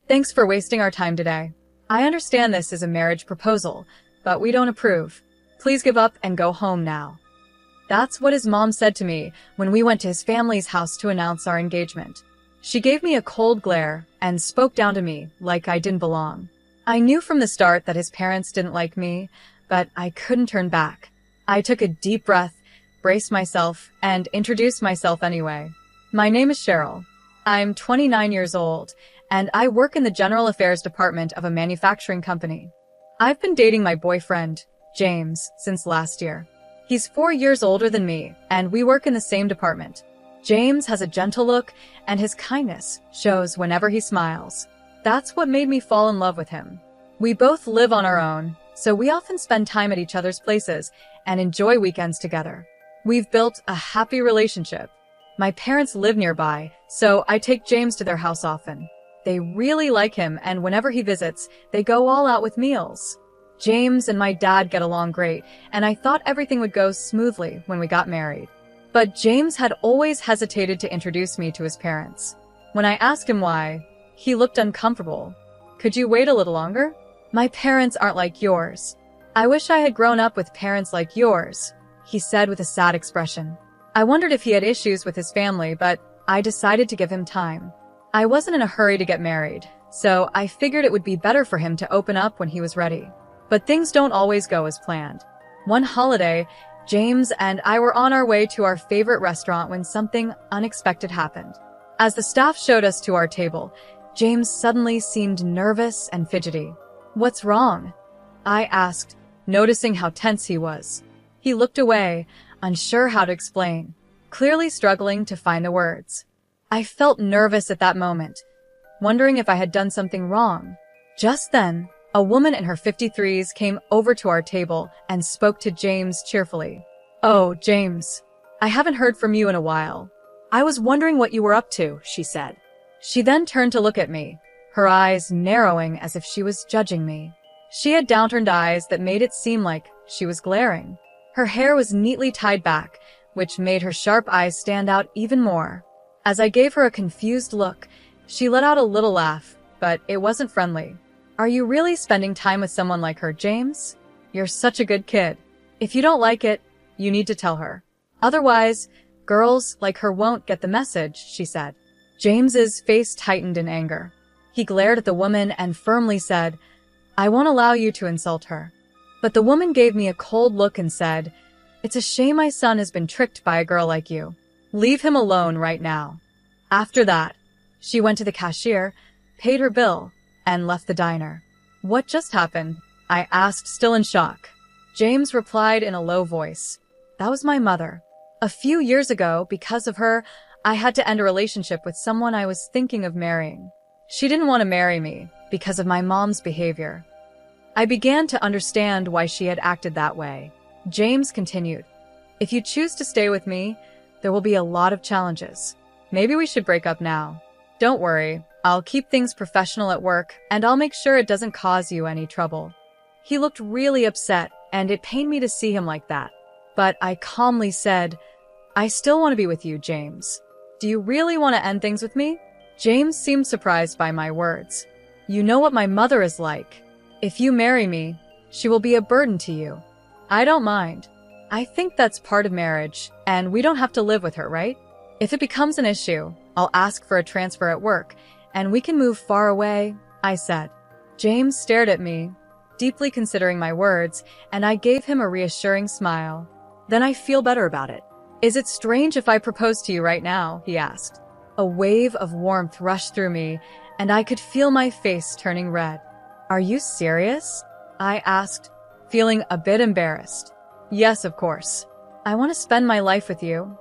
Thanks for wasting our time today. I understand this is a marriage proposal, but we don't approve. Please give up and go home now. That's what his mom said to me when we went to his family's house to announce our engagement. She gave me a cold glare and spoke down to me like I didn't belong. I knew from the start that his parents didn't like me, but I couldn't turn back. I took a deep breath, braced myself, and introduced myself anyway. My name is Cheryl. I'm 29 years old, and I work in the general affairs department of a manufacturing company. I've been dating my boyfriend, James, since last year. He's 4 years older than me, and we work in the same department. James has a gentle look, and his kindness shows whenever he smiles. That's what made me fall in love with him. We both live on our own, so we often spend time at each other's places and enjoy weekends together. We've built a happy relationship. My parents live nearby, so I take James to their house often. They really like him, and whenever he visits, they go all out with meals. James and my dad get along great, and I thought everything would go smoothly when we got married. But James had always hesitated to introduce me to his parents. When I asked him why, he looked uncomfortable. Could you wait a little longer? My parents aren't like yours. I wish I had grown up with parents like yours, he said with a sad expression. I wondered if he had issues with his family, but I decided to give him time. I wasn't in a hurry to get married, so I figured it would be better for him to open up when he was ready. But things don't always go as planned. One holiday, James and I were on our way to our favorite restaurant when something unexpected happened. As the staff showed us to our table, James suddenly seemed nervous and fidgety. What's wrong? I asked, noticing how tense he was. He looked away, unsure how to explain, clearly struggling to find the words. I felt nervous at that moment, wondering if I had done something wrong. Just then, a woman in her 53s came over to our table and spoke to James cheerfully. "Oh, James, I haven't heard from you in a while. I was wondering what you were up to," she said. She then turned to look at me, her eyes narrowing as if she was judging me. She had downturned eyes that made it seem like she was glaring. Her hair was neatly tied back, which made her sharp eyes stand out even more. As I gave her a confused look, she let out a little laugh, but it wasn't friendly. "Are you really spending time with someone like her, James? You're such a good kid. If you don't like it, you need to tell her. Otherwise, girls like her won't get the message," she said. James's face tightened in anger. He glared at the woman and firmly said, "I won't allow you to insult her." But the woman gave me a cold look and said, "It's a shame my son has been tricked by a girl like you. Leave him alone right now." After that, she went to the cashier, paid her bill, and left the diner. "What just happened?" I asked, still in shock. James replied in a low voice, "That was my mother. A few years ago, because of her, I had to end a relationship with someone I was thinking of marrying. She didn't want to marry me because of my mom's behavior. I began to understand why she had acted that way." James continued, "If you choose to stay with me, there will be a lot of challenges. Maybe we should break up now. Don't worry, I'll keep things professional at work, and I'll make sure it doesn't cause you any trouble." He looked really upset, and it pained me to see him like that. But I calmly said, "I still want to be with you, James. Do you really want to end things with me?" James seemed surprised by my words. "You know what my mother is like. If you marry me, she will be a burden to you. I don't mind. I think that's part of marriage, and we don't have to live with her, right? If it becomes an issue, I'll ask for a transfer at work, and we can move far away," I said. James stared at me, deeply considering my words, and I gave him a reassuring smile. "Then I feel better about it. Is it strange if I propose to you right now?" he asked. A wave of warmth rushed through me, and I could feel my face turning red. "Are you serious?" I asked, feeling a bit embarrassed. "Yes, of course. I want to spend my life with you,"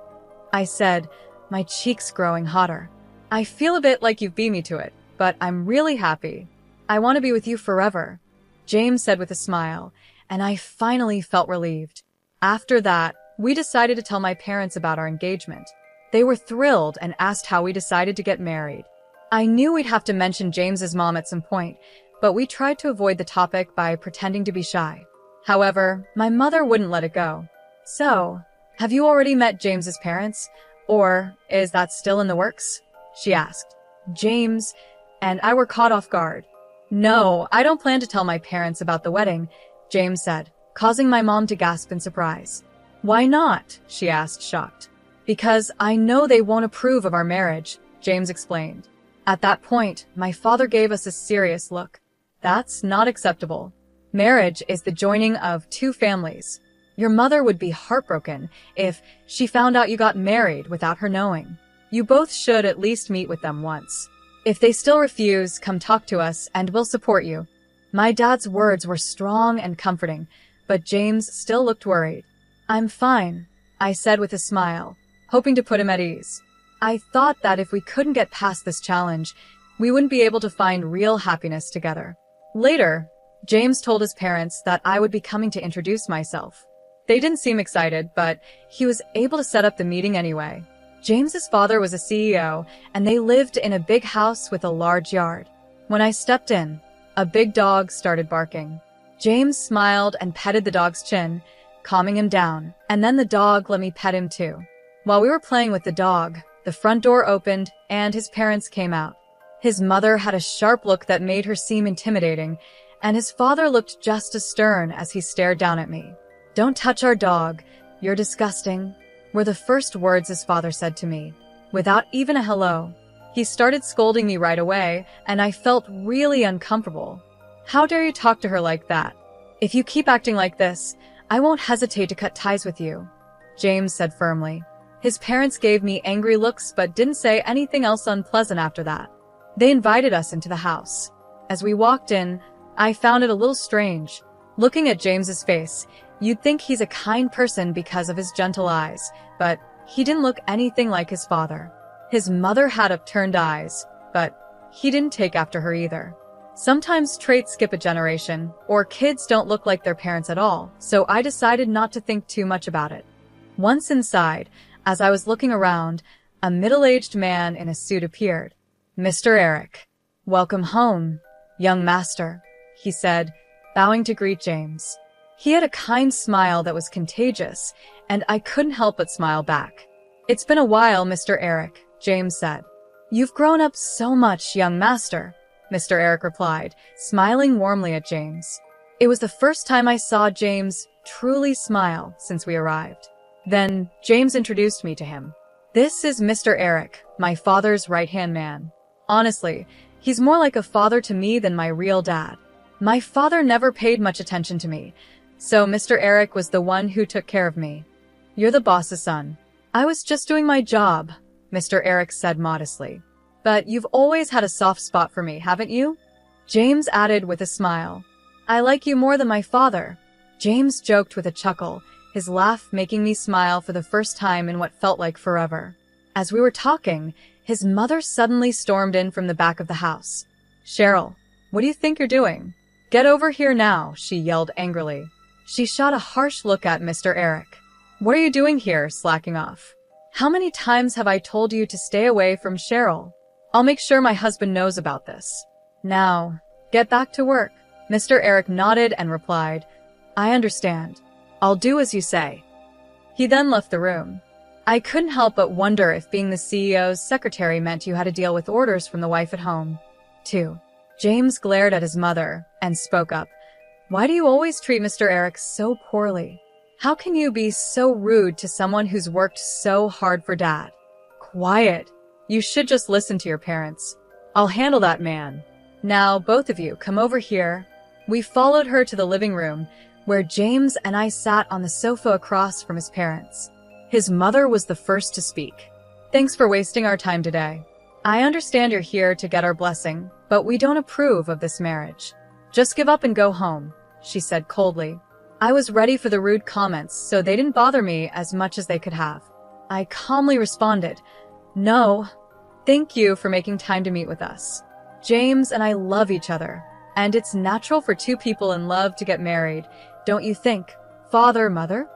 I said, my cheeks growing hotter. "I feel a bit like you've beat me to it, but I'm really happy. I want to be with you forever," James said with a smile, and I finally felt relieved. After that, we decided to tell my parents about our engagement. They were thrilled and asked how we decided to get married. I knew we'd have to mention James's mom at some point, but we tried to avoid the topic by pretending to be shy. However, my mother wouldn't let it go. "So, have you already met James's parents? Or is that still in the works?" she asked. James and I were caught off guard. No, I don't plan to tell my parents about the wedding, James said, causing my mom to gasp in surprise. Why not? She asked, shocked. Because I know they won't approve of our marriage, James explained. At that point, my father gave us a serious look. That's not acceptable. Marriage is the joining of two families. Your mother would be heartbroken if she found out you got married without her knowing. You both should at least meet with them once. If they still refuse, come talk to us and we'll support you. My dad's words were strong and comforting, but James still looked worried. I'm fine, I said with a smile, hoping to put him at ease. I thought that if we couldn't get past this challenge, we wouldn't be able to find real happiness together. Later, James told his parents that I would be coming to introduce myself. They didn't seem excited, but he was able to set up the meeting anyway. James's father was a CEO, and they lived in a big house with a large yard. When I stepped in, a big dog started barking. James smiled and petted the dog's chin, calming him down, and then the dog let me pet him too. While we were playing with the dog, the front door opened and his parents came out. His mother had a sharp look that made her seem intimidating, and his father looked just as stern as he stared down at me. Don't touch our dog. You're disgusting, were the first words his father said to me. Without even a hello, he started scolding me right away, and I felt really uncomfortable. How dare you talk to her like that? If you keep acting like this, I won't hesitate to cut ties with you, James said firmly. His parents gave me angry looks but didn't say anything else unpleasant after that. They invited us into the house. As we walked in, I found it a little strange. Looking at James's face, you'd think he's a kind person because of his gentle eyes, but he didn't look anything like his father. His mother had upturned eyes, but he didn't take after her either. Sometimes traits skip a generation, or kids don't look like their parents at all, so I decided not to think too much about it. Once inside, as I was looking around, a middle-aged man in a suit appeared. Mr. Eric. Welcome home, young master, he said, bowing to greet James. He had a kind smile that was contagious, and I couldn't help but smile back. It's been a while, Mr. Eric, James said. You've grown up so much, young master, Mr. Eric replied, smiling warmly at James. It was the first time I saw James truly smile since we arrived. Then James introduced me to him. This is Mr. Eric, my father's right-hand man. Honestly, he's more like a father to me than my real dad. My father never paid much attention to me, so Mr. Eric was the one who took care of me. You're the boss's son. I was just doing my job, Mr. Eric said modestly. But you've always had a soft spot for me, haven't you? James added with a smile. I like you more than my father. James joked with a chuckle, his laugh making me smile for the first time in what felt like forever. As we were talking, his mother suddenly stormed in from the back of the house. Cheryl, what do you think you're doing? Get over here now, she yelled angrily. She shot a harsh look at Mr. Eric. What are you doing here, slacking off? How many times have I told you to stay away from Cheryl? I'll make sure my husband knows about this. Now, get back to work. Mr. Eric nodded and replied, I understand. I'll do as you say. He then left the room. I couldn't help but wonder if being the CEO's secretary meant you had to deal with orders from the wife at home, too. James glared at his mother and spoke up. Why do you always treat Mr. Eric so poorly? How can you be so rude to someone who's worked so hard for Dad? Quiet. You should just listen to your parents. I'll handle that man. Now, both of you, come over here. We followed her to the living room, where James and I sat on the sofa across from his parents. His mother was the first to speak. Thanks for wasting our time today. I understand you're here to get our blessing, but we don't approve of this marriage. Just give up and go home, she said coldly. I was ready for the rude comments, so they didn't bother me as much as they could have. I calmly responded, No, thank you for making time to meet with us. James and I love each other, and it's natural for two people in love to get married, don't you think, father, mother?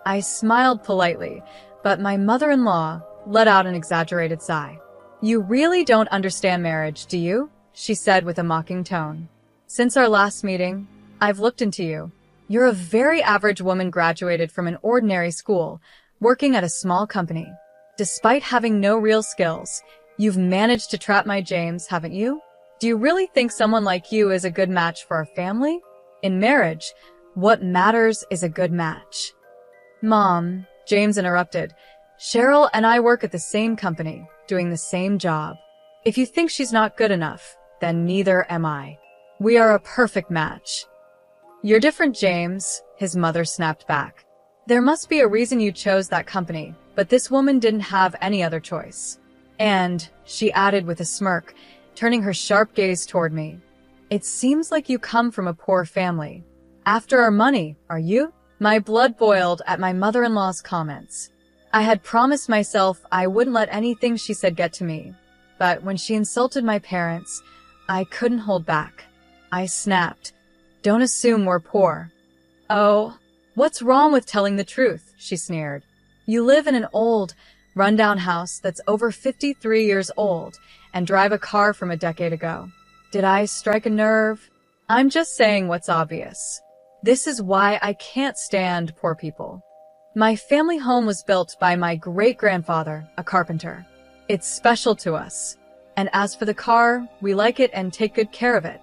I smiled politely, but my mother-in-law let out an exaggerated sigh. You really don't understand marriage, do you? She said with a mocking tone. Since our last meeting, I've looked into you. You're a very average woman graduated from an ordinary school, working at a small company. Despite having no real skills, you've managed to trap my James, haven't you? Do you really think someone like you is a good match for our family? In marriage, what matters is a good match. Mom, James interrupted. Cheryl and I work at the same company, doing the same job. If you think she's not good enough, then neither am I. We are a perfect match. You're different, James, his mother snapped back. There must be a reason you chose that company, but this woman didn't have any other choice. And, she added with a smirk, turning her sharp gaze toward me, it seems like you come from a poor family. After our money, are you? My blood boiled at my mother-in-law's comments. I had promised myself I wouldn't let anything she said get to me, but when she insulted my parents, I couldn't hold back. I snapped, don't assume we're poor. Oh, what's wrong with telling the truth? She sneered. You live in an old, rundown house that's over 53 years old and drive a car from a decade ago. Did I strike a nerve? I'm just saying what's obvious. This is why I can't stand poor people. My family home was built by my great-grandfather, a carpenter. It's special to us. And as for the car, we like it and take good care of it.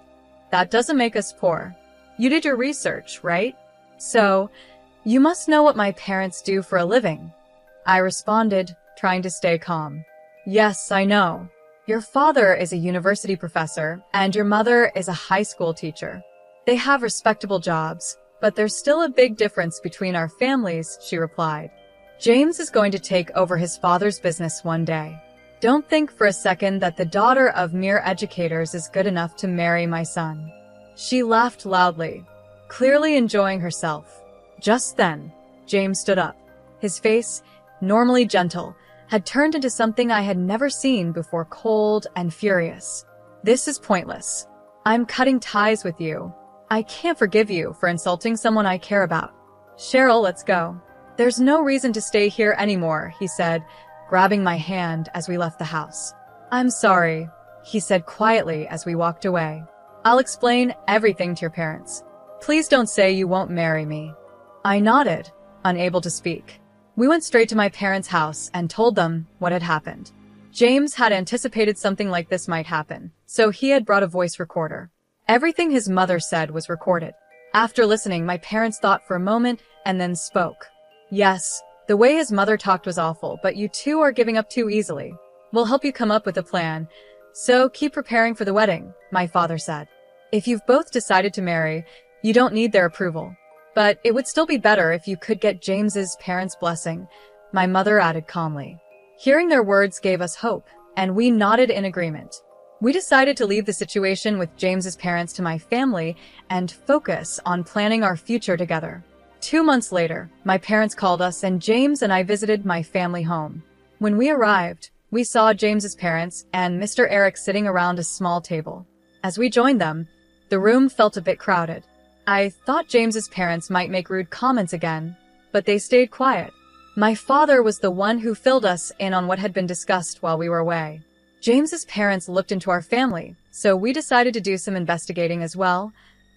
That doesn't make us poor. You did your research, right? So, you must know what my parents do for a living. I responded, trying to stay calm. Yes, I know. Your father is a university professor, and your mother is a high school teacher. They have respectable jobs, but there's still a big difference between our families, she replied. James is going to take over his father's business one day. Don't think for a second that the daughter of mere educators is good enough to marry my son. She laughed loudly, clearly enjoying herself. Just then, James stood up. His face, normally gentle, had turned into something I had never seen before, cold and furious. This is pointless. I'm cutting ties with you. I can't forgive you for insulting someone I care about. Cheryl, let's go. There's no reason to stay here anymore, he said, grabbing my hand as we left the house. I'm sorry, he said quietly as we walked away. I'll explain everything to your parents. Please don't say you won't marry me. I nodded, unable to speak. We went straight to my parents' house and told them what had happened. James had anticipated something like this might happen, so he had brought a voice recorder. Everything his mother said was recorded. After listening, my parents thought for a moment and then spoke. Yes, the way his mother talked was awful, but you two are giving up too easily. We'll help you come up with a plan. So keep preparing for the wedding, my father said. If you've both decided to marry, you don't need their approval. But it would still be better if you could get James's parents' blessing, my mother added calmly. Hearing their words gave us hope, and we nodded in agreement. We decided to leave the situation with James's parents to my family and focus on planning our future together. 2 months later, my parents called us and James and I visited my family home. When we arrived, we saw James's parents and Mr. Eric sitting around a small table. As we joined them, the room felt a bit crowded. I thought James's parents might make rude comments again, but they stayed quiet. My father was the one who filled us in on what had been discussed while we were away. James's parents looked into our family, so we decided to do some investigating as well.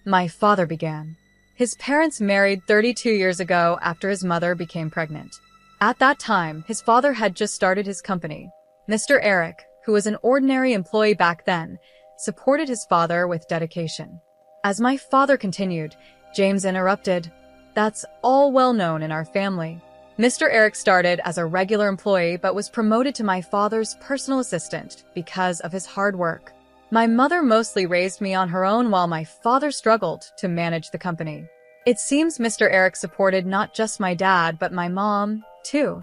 My father began. His parents married 32 years ago after his mother became pregnant. At that time, his father had just started his company. Mr. Eric, who was an ordinary employee back then, supported his father with dedication. As my father continued, James interrupted. That's all well known in our family. Mr. Eric started as a regular employee but was promoted to my father's personal assistant because of his hard work. My mother mostly raised me on her own while my father struggled to manage the company. It seems Mr. Eric supported not just my dad but my mom, too.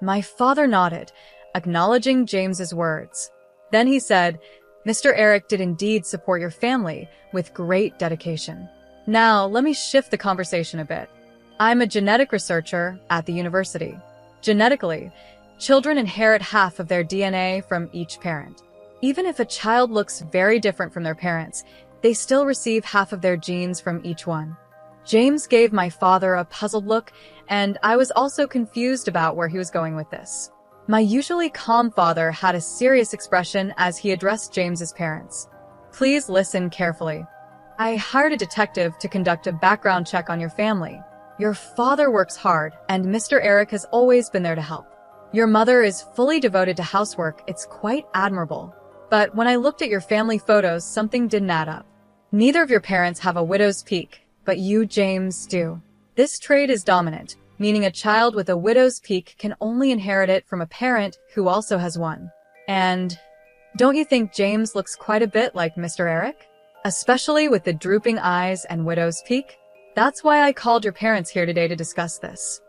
My father nodded, acknowledging James's words. Then he said, Mr. Eric did indeed support your family with great dedication. Now, let me shift the conversation a bit. I'm a genetic researcher at the university. Genetically, children inherit half of their DNA from each parent. Even if a child looks very different from their parents, they still receive half of their genes from each one. James gave my father a puzzled look, and I was also confused about where he was going with this. My usually calm father had a serious expression as he addressed James's parents. Please listen carefully. I hired a detective to conduct a background check on your family. Your father works hard, and Mr. Eric has always been there to help. Your mother is fully devoted to housework. It's quite admirable. But when I looked at your family photos, something didn't add up. Neither of your parents have a widow's peak, but you, James, do. This trait is dominant, meaning a child with a widow's peak can only inherit it from a parent who also has one. And don't you think James looks quite a bit like Mr. Eric? Especially with the drooping eyes and widow's peak? That's why I called your parents here today to discuss this.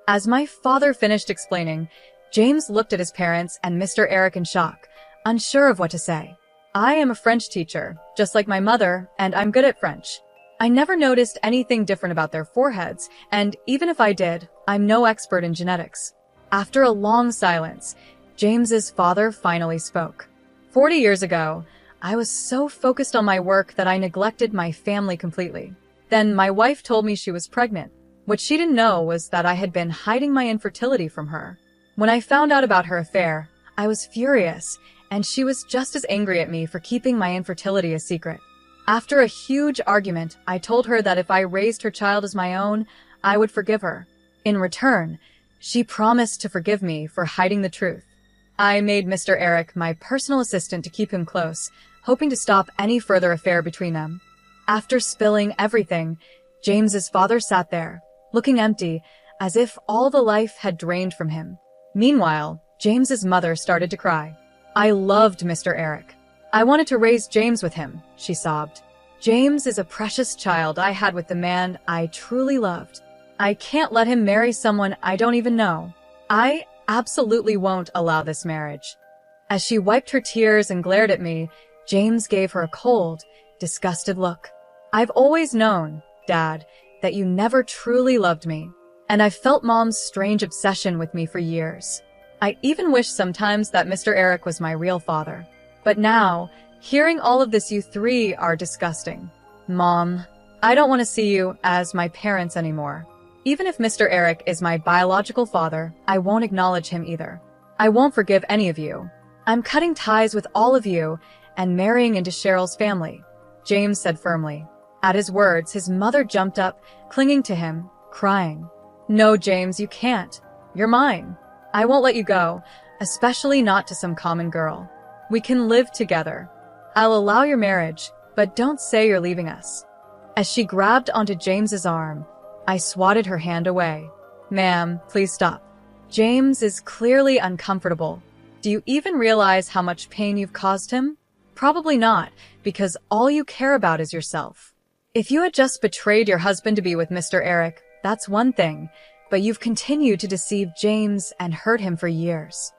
As my father finished explaining, James looked at his parents and Mr. Eric in shock, unsure of what to say. I am a French teacher, just like my mother, and I'm good at French. I never noticed anything different about their foreheads, and even if I did, I'm no expert in genetics. After a long silence, James's father finally spoke. 40 years ago, I was so focused on my work that I neglected my family completely. Then my wife told me she was pregnant. What she didn't know was that I had been hiding my infertility from her. When I found out about her affair, I was furious, and she was just as angry at me for keeping my infertility a secret. After a huge argument, I told her that if I raised her child as my own, I would forgive her. In return, she promised to forgive me for hiding the truth. I made Mr. Eric my personal assistant to keep him close, hoping to stop any further affair between them. After spilling everything, James's father sat there, looking empty, as if all the life had drained from him. Meanwhile, James's mother started to cry. I loved Mr. Eric. I wanted to raise James with him, she sobbed. James is a precious child I had with the man I truly loved. I can't let him marry someone I don't even know. I absolutely won't allow this marriage. As she wiped her tears and glared at me, James gave her a cold, disgusted look. I've always known, Dad, that you never truly loved me, and I've felt Mom's strange obsession with me for years. I even wish sometimes that Mr. Eric was my real father. But now, hearing all of this, you three are disgusting. Mom, I don't want to see you as my parents anymore. Even if Mr. Eric is my biological father, I won't acknowledge him either. I won't forgive any of you. I'm cutting ties with all of you and marrying into Cheryl's family, James said firmly. At his words, his mother jumped up, clinging to him, crying. No, James, you can't. You're mine. I won't let you go, especially not to some common girl. We can live together. I'll allow your marriage, but don't say you're leaving us. As she grabbed onto James's arm, I swatted her hand away. Ma'am, please stop. James is clearly uncomfortable. Do you even realize how much pain you've caused him? Probably not, because all you care about is yourself. If you had just betrayed your husband to be with Mr. Eric, that's one thing, but you've continued to deceive James and hurt him for years.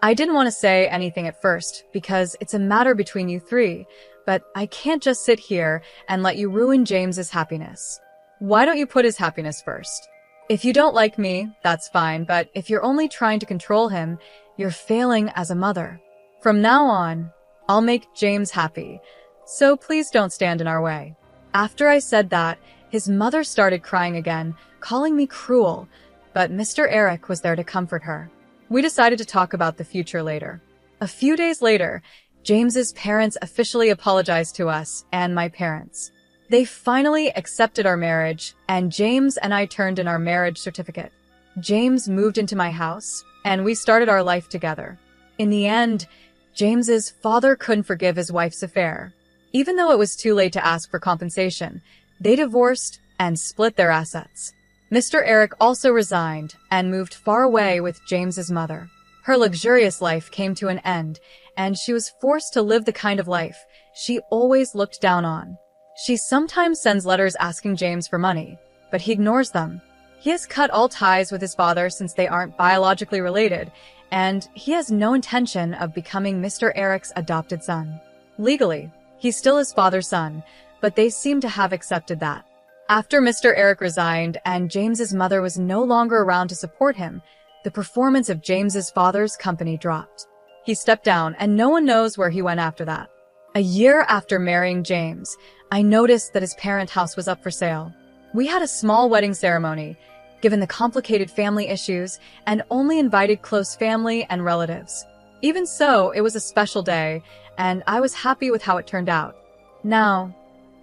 I didn't want to say anything at first, because it's a matter between you three, but I can't just sit here and let you ruin James's happiness. Why don't you put his happiness first? If you don't like me, that's fine, but if you're only trying to control him, you're failing as a mother. From now on, I'll make James happy, so please don't stand in our way. After I said that, his mother started crying again, calling me cruel, but Mr. Eric was there to comfort her. We decided to talk about the future later. A few days later, James's parents officially apologized to us and my parents. They finally accepted our marriage, and James and I turned in our marriage certificate. James moved into my house, and we started our life together. In the end, James's father couldn't forgive his wife's affair. Even though it was too late to ask for compensation, they divorced and split their assets. Mr. Eric also resigned and moved far away with James's mother. Her luxurious life came to an end, and she was forced to live the kind of life she always looked down on. She sometimes sends letters asking James for money, but he ignores them. He has cut all ties with his father since they aren't biologically related, and he has no intention of becoming Mr. Eric's adopted son. Legally, he's still his father's son, but they seem to have accepted that. After Mr. Eric resigned and James's mother was no longer around to support him, the performance of James's father's company dropped. He stepped down, and no one knows where he went after that. A year after marrying James, I noticed that his parent house was up for sale. We had a small wedding ceremony, given the complicated family issues, and only invited close family and relatives. Even so, it was a special day, and I was happy with how it turned out. Now,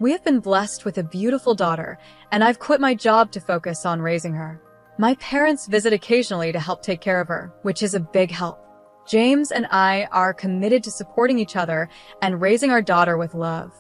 we have been blessed with a beautiful daughter, and I've quit my job to focus on raising her. My parents visit occasionally to help take care of her, which is a big help. James and I are committed to supporting each other and raising our daughter with love.